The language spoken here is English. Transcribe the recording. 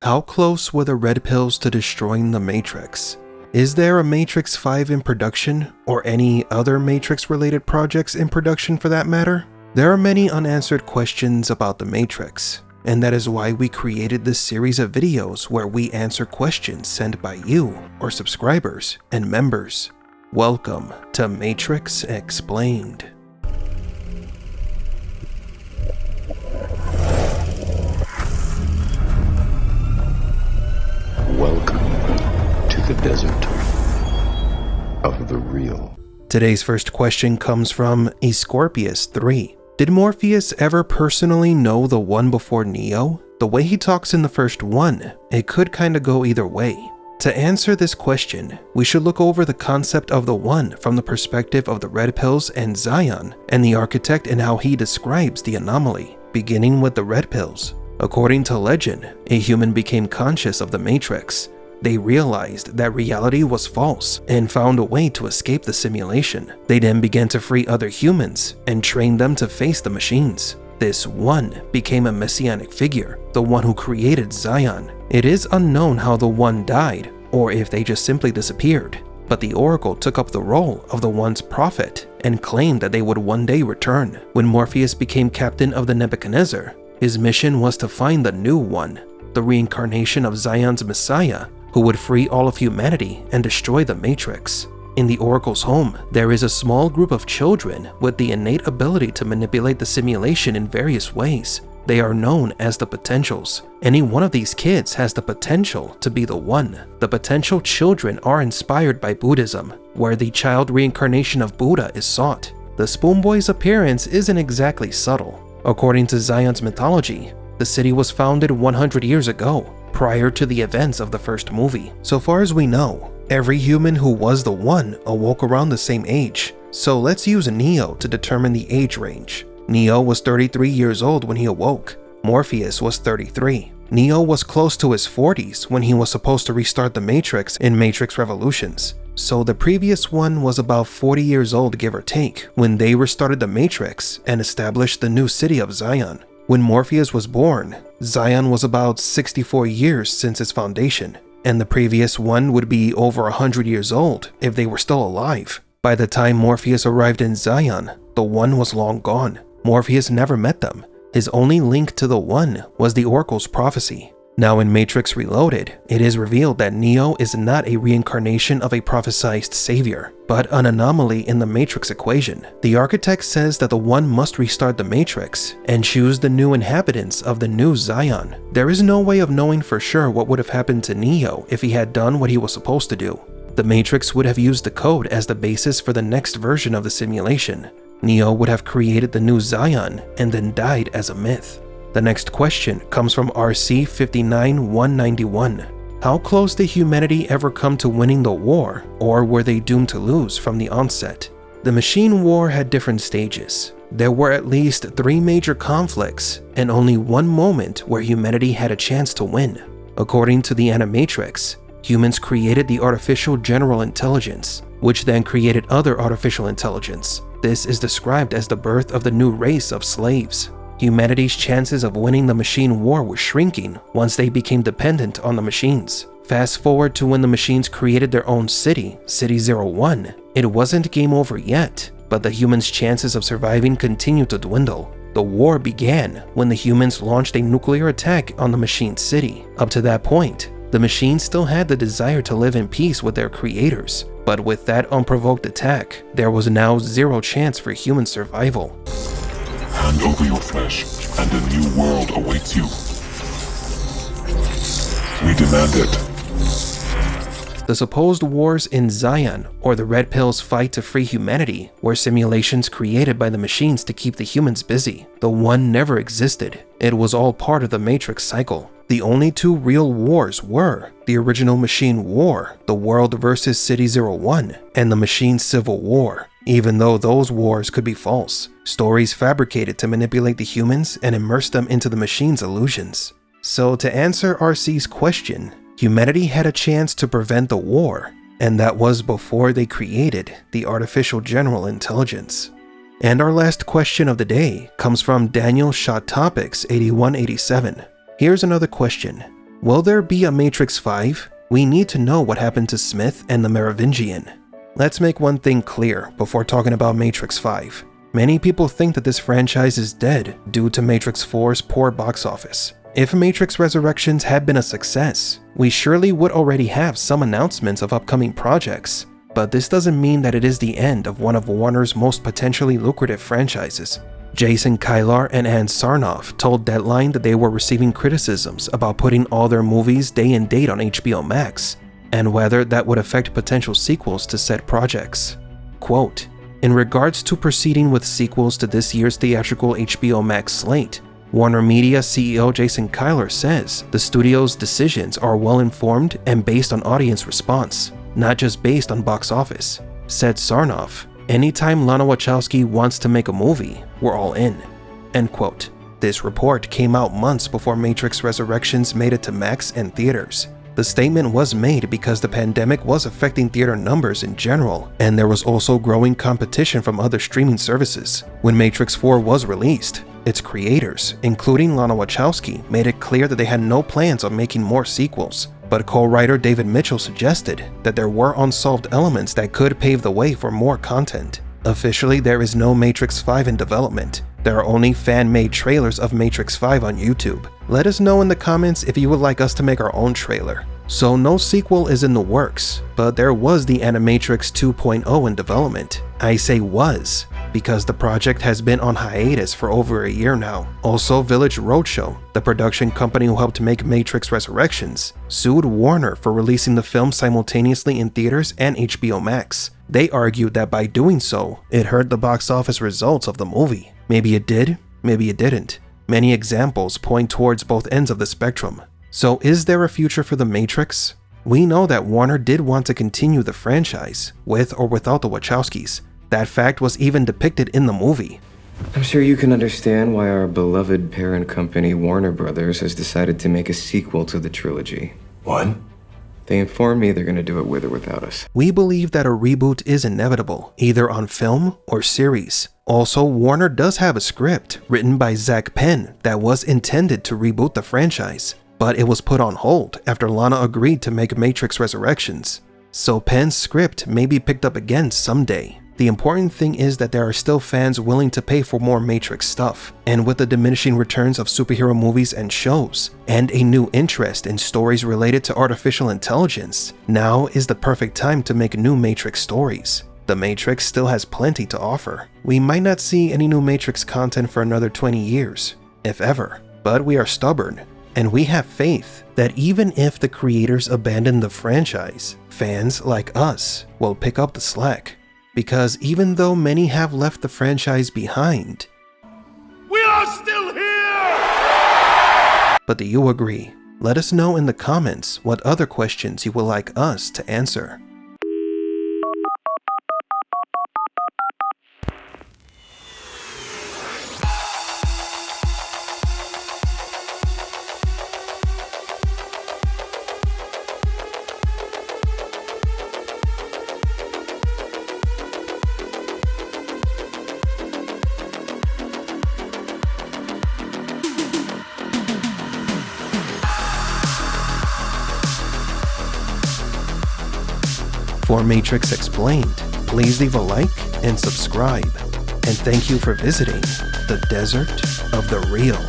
How close were the red pills to destroying the Matrix? Is there a Matrix 5 in production, or any other Matrix-related projects in production for that matter? There are many unanswered questions about the Matrix, and that is why we created this series of videos where we answer questions sent by you, or subscribers, and members. Welcome to Matrix Explained. Welcome to the desert of the real. Today's first question comes from Scorpius3. Did Morpheus ever personally know the One before Neo? The way he talks in the first one, it could kinda go either way. To answer this question, we should look over the concept of the One from the perspective of the Red Pills and Zion, and the architect and how he describes the anomaly, beginning with the Red Pills. According to legend, a human became conscious of the Matrix. They realized that reality was false and found a way to escape the simulation. They then began to free other humans and train them to face the machines. This One became a messianic figure, the one who created Zion. It is unknown how the One died, or if they just simply disappeared, but the Oracle took up the role of the One's prophet and claimed that they would one day return. When Morpheus became captain of the Nebuchadnezzar, his mission was to find the new One, the reincarnation of Zion's Messiah, who would free all of humanity and destroy the Matrix. In the Oracle's home, there is a small group of children with the innate ability to manipulate the simulation in various ways. They are known as the Potentials. Any one of these kids has the potential to be the One. The potential children are inspired by Buddhism, where the child reincarnation of Buddha is sought. The Spoon Boy's appearance isn't exactly subtle. According to Zion's mythology, the city was founded 100 years ago, prior to the events of the first movie. So far as we know, every human who was the One awoke around the same age. So let's use Neo to determine the age range. Neo was 33 years old when he awoke. Morpheus was 33. Neo was close to his 40s when he was supposed to restart the Matrix in Matrix Revolutions. So the previous one was about 40 years old, give or take, when they restarted the Matrix and established the new city of Zion. When Morpheus was born, Zion was about 64 years since its foundation, and the previous one would be over 100 years old if they were still alive. By the time Morpheus arrived in Zion, the One was long gone. Morpheus never met them. His only link to the One was the Oracle's prophecy. Now in Matrix Reloaded, it is revealed that Neo is not a reincarnation of a prophesized savior, but an anomaly in the Matrix equation. The architect says that the One must restart the Matrix and choose the new inhabitants of the new Zion. There is no way of knowing for sure what would have happened to Neo if he had done what he was supposed to do. The Matrix would have used the code as the basis for the next version of the simulation. Neo would have created the new Zion and then died as a myth. The next question comes from RC59191. How close did humanity ever come to winning the war, or were they doomed to lose from the onset? The machine war had different stages. There were at least 3 major conflicts, and only one moment where humanity had a chance to win. According to the Animatrix, humans created the artificial general intelligence, which then created other artificial intelligence. This is described as the birth of the new race of slaves. Humanity's chances of winning the machine war were shrinking once they became dependent on the machines. Fast forward to when the machines created their own city, City 01. It wasn't game over yet, but the humans' chances of surviving continued to dwindle. The war began when the humans launched a nuclear attack on the machine city. Up to that point, the machines still had the desire to live in peace with their creators, but with that unprovoked attack, there was now zero chance for human survival. Hand over your flesh, and a new world awaits you. We demand it. The supposed wars in Zion, or the Red Pills' fight to free humanity, were simulations created by the machines to keep the humans busy. The One never existed. It was all part of the Matrix cycle. The only 2 real wars were the original machine war, the world versus City 01, and the machine civil war. Even though those wars could be false, stories fabricated to manipulate the humans and immerse them into the machine's illusions. So to answer RC's question, humanity had a chance to prevent the war, and that was before they created the artificial general intelligence. And our last question of the day comes from Daniel Shot Topics 8187. Here's another question. Will there be a Matrix 5? We need to know what happened to Smith and the Merovingian. Let's make one thing clear before talking about Matrix 5. Many people think that this franchise is dead due to Matrix 4's poor box office. If Matrix Resurrections had been a success, we surely would already have some announcements of upcoming projects. But this doesn't mean that it is the end of one of Warner's most potentially lucrative franchises. Jason Kilar and Ann Sarnoff told Deadline that they were receiving criticisms about putting all their movies day and date on HBO Max, and whether that would affect potential sequels to said projects. Quote, "In regards to proceeding with sequels to this year's theatrical HBO Max slate, Warner Media CEO Jason Kilar says the studio's decisions are well informed and based on audience response, not just based on box office." Said Sarnoff, "Anytime Lana Wachowski wants to make a movie, we're all in." End quote. This report came out months before Matrix Resurrections made it to Max and theaters. The statement was made because the pandemic was affecting theater numbers in general, and there was also growing competition from other streaming services. When Matrix 4 was released, its creators, including Lana Wachowski, made it clear that they had no plans on making more sequels. But co-writer David Mitchell suggested that there were unsolved elements that could pave the way for more content. Officially, there is no Matrix 5 in development. There are only fan-made trailers of Matrix 5 on YouTube. Let us know in the comments if you would like us to make our own trailer. So no sequel is in the works, but there was the Animatrix 2.0 in development. I say was, because the project has been on hiatus for over a year now. Also, Village Roadshow, the production company who helped make Matrix Resurrections, sued Warner for releasing the film simultaneously in theaters and HBO Max. They argued that by doing so, it hurt the box office results of the movie. Maybe it did, maybe it didn't. Many examples point towards both ends of the spectrum. So is there a future for The Matrix? We know that Warner did want to continue the franchise, with or without the Wachowskis. That fact was even depicted in the movie. I'm sure you can understand why our beloved parent company Warner Brothers has decided to make a sequel to the trilogy. What? They informed me they're going to do it with or without us. We believe that a reboot is inevitable, either on film or series. Also, Warner does have a script written by Zach Penn that was intended to reboot the franchise, but it was put on hold after Lana agreed to make Matrix Resurrections. So Penn's script may be picked up again someday. The important thing is that there are still fans willing to pay for more Matrix stuff, and with the diminishing returns of superhero movies and shows, and a new interest in stories related to artificial intelligence, now is the perfect time to make new Matrix stories. The Matrix still has plenty to offer. We might not see any new Matrix content for another 20 years, if ever, but we are stubborn, and we have faith that even if the creators abandon the franchise, fans like us will pick up the slack. Because even though many have left the franchise behind, We are still here! but do you agree? Let us know in the comments what other questions you would like us to answer. For Matrix Explained, please leave a like and subscribe. And thank you for visiting the Desert of the Real.